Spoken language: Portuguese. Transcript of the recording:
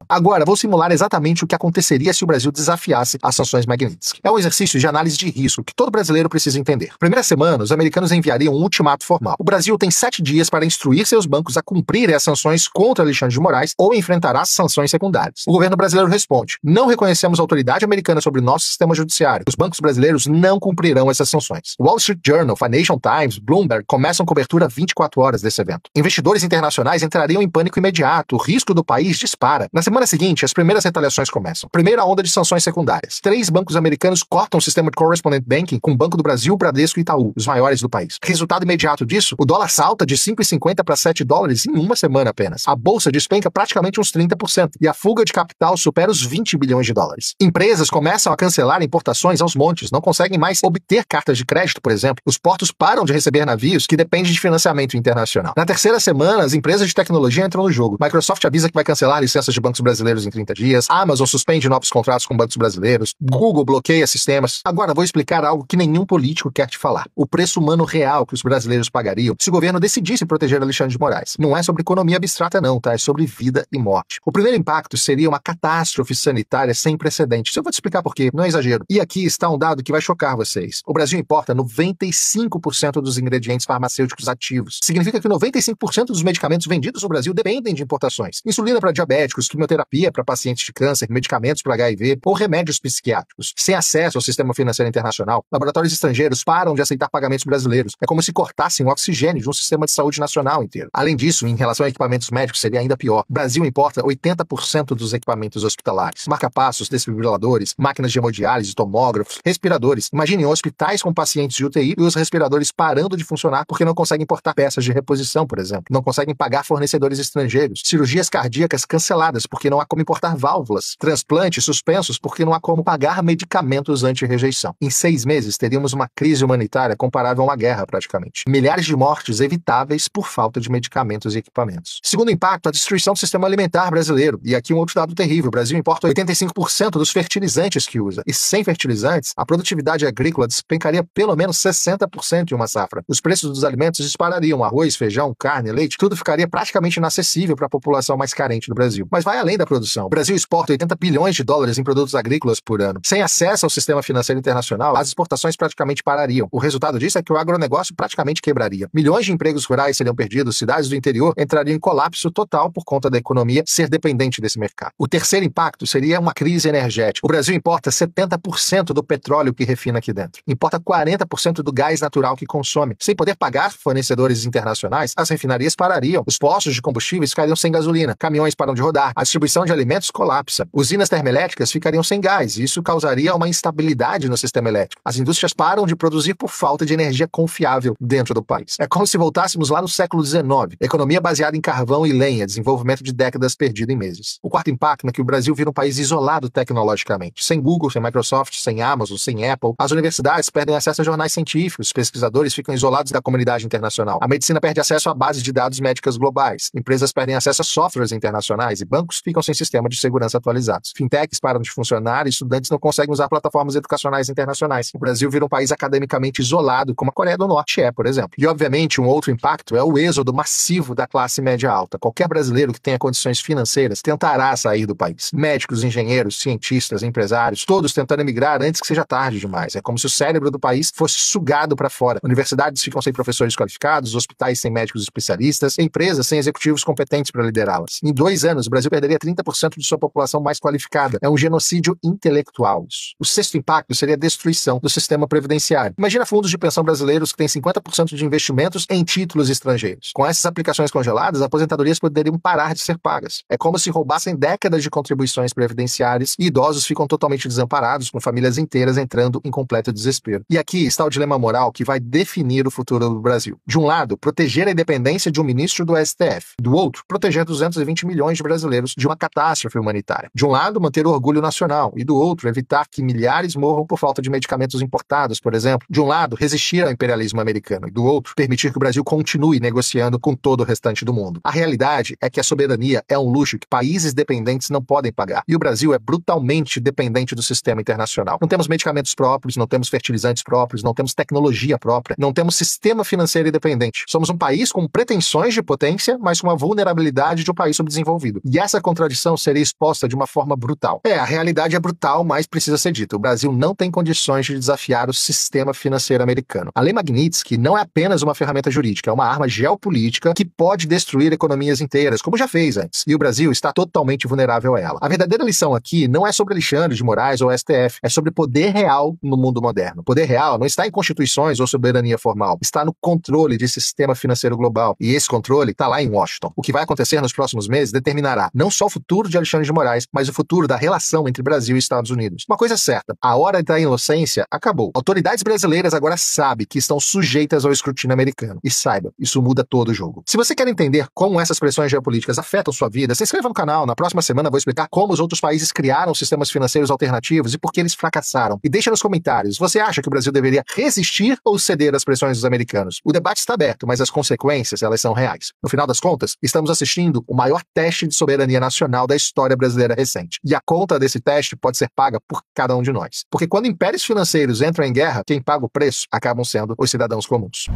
Agora, vou simular exatamente o que aconteceria se o Brasil desafiasse as sanções Magnitsky. É um exercício de análise de risco que todo brasileiro precisa entender. Primeira semana, os americanos enviariam um ultimato formal. O Brasil tem 7 dias para instruir seus bancos a cumprirem as sanções contra Alexandre de Moraes ou enfrentará sanções secundárias. O governo brasileiro responde: não reconhecemos a autoridade americana sobre nosso sistema judiciário. Os bancos brasileiros não cumprirão essas sanções. Wall Street Journal, Financial Times, Bloomberg começam cobertura 24 horas desse evento. Investidores internacionais entrariam em pânico imediato. O risco do país dispara. Na semana seguinte, as primeiras retaliações começam. Primeira onda de sanções secundárias. 3 bancos americanos cortam o sistema de correspondent banking com o Banco do Brasil, Bradesco e Itaú, os maiores do país. Resultado imediato disso, o dólar salta de 5,50 para 7 dólares em uma semana apenas. A bolsa despenca praticamente uns 30% e a fuga de capital supera os 20 bilhões de dólares. Empresas começam a cancelar importações aos montes, não conseguem mais obter cartas de crédito, por exemplo. Os portos param de receber navios que dependem de financiamento internacional. Na terceira semana, as empresas de tecnologia entram no jogo. Microsoft avisa que vai cancelar licenças de bancos brasileiros em 30 dias. A Amazon suspende novos contratos com bancos brasileiros. Google bloqueia sistemas. Agora vou explicar algo que nenhum político quer te falar. O preço humano real que os brasileiros pagariam se o governo decidisse proteger Alexandre de Moraes. Não é sobre economia abstrata não, tá? É sobre vida e morte. O primeiro impacto seria uma catástrofe sanitária sem precedentes. Eu vou te explicar por quê, não é exagero. E aqui está um dado que vai chocar vocês. O Brasil importa 95% dos ingredientes farmacêuticos ativos. Significa que 95% dos medicamentos vendidos no Brasil dependem de importações. Insulina para diabéticos, quimioterapia para pacientes de câncer, medicamentos para HIV ou remédios psiquiátricos. Sem acesso ao sistema financeiro internacional, laboratórios estrangeiros param de aceitar pagamentos brasileiros. É como se cortassem o oxigênio de um sistema de saúde nacional inteiro. Além disso, em relação a equipamentos médicos, seria ainda pior. O Brasil importa 80% dos equipamentos hospitalares. Marca-passos, desfibriladores, máquinas de hemodiálise, tomógrafos, respiradores. Imaginem hospitais com pacientes de UTI e os respiradores parando de funcionar porque não conseguem importar peças de reposição, por exemplo. Não conseguem pagar fornecedores estrangeiros. Cirurgias cardíacas canceladas porque não há como importar válvulas. Transplantes suspensos porque não há como pagar medicamentos anti-rejeição. Em 6 meses, teríamos uma crise humanitária comparável a uma guerra, praticamente. Milhares de mortes evitáveis por falta de medicamentos e equipamentos. Segundo impacto, a destruição do sistema alimentar brasileiro. E aqui um outro dado terrível. O Brasil importa 85% dos fertilizantes que usa. E sem fertilizantes, a produtividade agrícola despencaria pelo menos 60% em uma safra. Os preços dos alimentos disparariam. Arroz, feijão, carne, leite, tudo ficaria praticamente inacessível para a população mais carente do Brasil. Mas vai além da produção. O Brasil exporta 80 bilhões de dólares em produtos agrícolas por ano. Sem acesso ao sistema financeiro internacional, as exportações praticamente parariam. O resultado disso é que o agronegócio praticamente quebraria. Milhões de empregos rurais seriam perdidos, cidades do interior entrariam em colapso total por conta da economia ser dependente desse mercado. O terceiro impacto seria uma crise energética. O Brasil importa 70% do petróleo que refina aqui dentro. Importa 40% do gás natural que consome. Sem poder pagar fornecedores internacionais, as refinarias parariam. Os postos de combustíveis ficariam sem gasolina. Caminhões param de rodar. A distribuição de alimentos colapsa. Usinas termoelétricas ficariam sem gás. E isso causaria uma instabilidade no sistema elétrico. As indústrias param de produzir por falta de energia confiável dentro do país. É como se voltássemos lá no século XIX. Economia baseada em carvão e lenha, desenvolvimento de décadas perdido em meses. O quarto impacto é que o Brasil vira um país isolado tecnologicamente. Sem Google, sem Microsoft, sem Amazon, sem Apple. As universidades perdem acesso a jornais científicos. Os pesquisadores ficam isolados da comunidade internacional. A medicina perde acesso à base de dados médicas globais. Empresas perdem acesso a softwares internacionais e bancos ficam sem sistema de segurança atualizados. Fintechs param de funcionar e estudantes não conseguem usar plataformas educacionais internacionais. O Brasil vira um país academicamente isolado, como a Coreia do Norte é, por exemplo. E, obviamente, um outro impacto é o êxodo massivo da classe média alta. Qualquer brasileiro que tenha condições financeiras tentará sair do país. Médicos, engenheiros, cientistas, empresários, todos tentando emigrar antes que seja tarde demais. É como se o cérebro do país fosse sugado para fora. Universidades ficam sem professores qualificados, hospitais sem médicos especialistas, empresas sem executivos competentes para liderá-las. Em 2 anos, o Brasil perderia 30% de sua população mais qualificada. É um genocídio intelectual isso. O sexto impacto seria a destruição do sistema previdenciário. Imagina fundos de pensão brasileiros que têm 50% de investimentos em títulos estrangeiros. Com essas aplicações congeladas, aposentadorias poderiam parar de ser pagas. É como se roubassem décadas de contribuições previdenciárias e idosos ficam totalmente desamparados, com famílias inteiras entrando em completo desespero. E aqui está o dilema moral que vai definir o futuro do Brasil. De um lado, proteger a independência de um ministro do STF. Do outro, proteger 220 milhões de brasileiros de uma catástrofe humanitária. De um lado, manter o orgulho nacional. E do outro, evitar que milhares morram por falta de medicamentos importados, por exemplo. De um lado, resistir ao imperialismo americano. E do outro, permitir que o Brasil continue negociando com todo o restante do mundo. A realidade é que a soberania é um luxo que países dependentes não podem pagar. E o Brasil é brutalmente dependente do sistema internacional. Não temos medicamentos próprios, não temos fertilizantes próprios, não temos tecnologia própria, não temos sistema financeiro independente. Somos um país com pretensões de potência, mas com a vulnerabilidade de um país subdesenvolvido. E essa contradição seria exposta de uma forma brutal. A realidade é brutal, mas precisa ser dito. O Brasil não tem condições de desafiar o sistema financeiro americano. A Lei Magnitsky não é apenas uma ferramenta jurídica, é uma arma geopolítica que pode destruir economias inteiras, como já fez antes. E o Brasil está totalmente vulnerável a ela. A verdadeira lição aqui não é sobre Alexandre de Moraes ou STF, é sobre poder real no mundo moderno. Poder real não está em constituições ou soberania formal, está no controle de sistema financeiro global. E esse controle está lá em Washington. O que vai acontecer nos próximos meses determinará não só o futuro de Alexandre de Moraes, mas o futuro da relação entre Brasil e Estados Unidos. Uma coisa é certa, a hora da inocência acabou. Autoridades brasileiras agora sabem que estão sujeitas ao escrutínio americano. E saiba, isso muda todo o jogo. Se você quer entender como essas pressões geopolíticas afetam sua vida, se inscreva no canal. Na próxima semana vou explicar como os outros países criaram sistemas financeiros alternativos e por que eles fracassaram. E deixa nos comentários, você acha que o Brasil deveria resistir ou ceder às pressões dos americanos? O debate está aberto, mas as consequências, elas são reais. No final das contas, estamos assistindo o maior teste de soberania nacional da história brasileira recente. E a conta desse teste pode ser paga por cada um de nós. Porque quando impérios financeiros entram em guerra, quem paga o preço acabam sendo os cidadãos comuns.